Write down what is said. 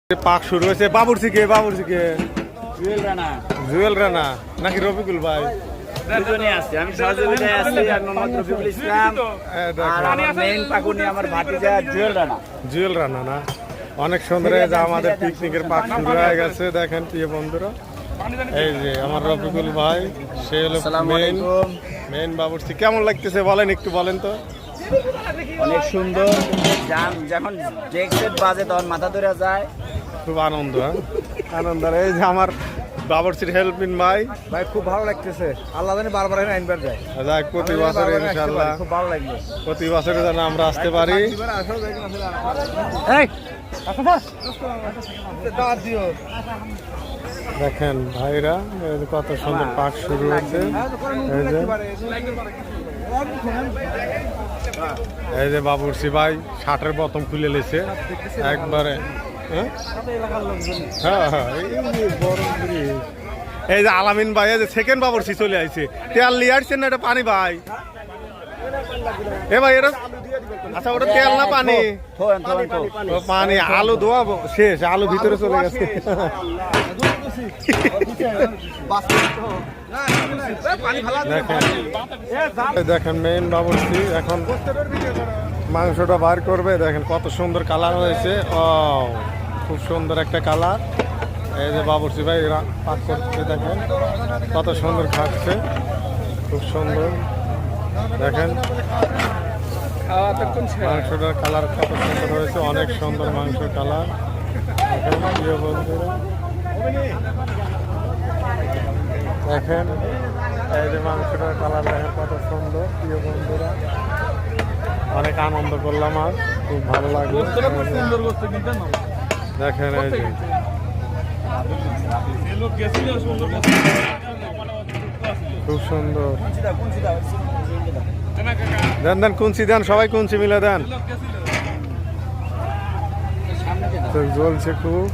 পাক শুরু হয়েছে। বাবুর্চিকে জুয়েল রানা নাকি রফিকুল ভাই? দুজনেই আছে, আমি সহযোগিতায় আছি। আর মোহাম্মদ রফিকুল ইসলাম আর আমার মেইন পাকুনি আমার ভাতিজা জুয়েল রানা না? অনেক সুন্দর। এই যে আমাদের পিকনিকের পাক শুরু হয়ে গেছে, দেখেন প্রিয় বন্ধুরা। এই যে আমার রফিকুল ভাই, সে হলো মেইন বাবুর্চি। কেমন লাগতেছে বলেন, একটু বলেন তো। অনেক সুন্দর, যখন ডেক সেট বাজে তখন মাথা ধরে যায়, খুব আনন্দ। আনন্দ। এই যে আমার বাবুর্চির হেল্পিং ভাই, খুব ভালো লাগতেছে। আল্লাহ জানে বারবার আইনবার যায়। যাক, প্রতি বছর ইনশাআল্লাহ, খুব ভালো লাগবে। প্রতি বছরে যেন আমরা আসতে পারি। দেখেন ভাইরা, কত সুন্দর পাক শুরু হচ্ছে। এই যে বাবুর্চি ভাই শার্টের বোতাম খুলে লেছে একবারে। এই যে আলামিন ভাই, এই যে সেকেন্ড বাবুর্চি চলে আইছে। তেল নিয়ে আসছেন না? এটা পানি ভাই। এ ভাই, এটা আচ্ছা, ওটা তেল না পানি? পানি। আলু ধোয়া শেষ, আলু ভিতরে চলে গেছে। দেখেন মেইন বাবুর্চি এখন মাংসটা বার করবে। দেখেন কত সুন্দর কালার হয়েছে। ও, খুব সুন্দর একটা কালার। এই যে বাবুর্চি ভাই পাক করছে, দেখেন কত সুন্দর খাচ্ছে, খুব সুন্দর। দেখেন মাংসটার কালার কত সুন্দর হয়েছে, অনেক সুন্দর মাংসের কালার। দেখেন প্রিয় বন্ধুরা, দেখেন এই যে মাংসটার কালার, দেখেন কত সুন্দর। প্রিয় বন্ধুরা, অনেক আনন্দ করলাম, আর খুব ভালো লাগলো। দেখেন এই যে খুব সুন্দর। দেন কুঞ্চি দেন, সবাই কুঞ্চি মিলে দেন। জ্বলছে খুব।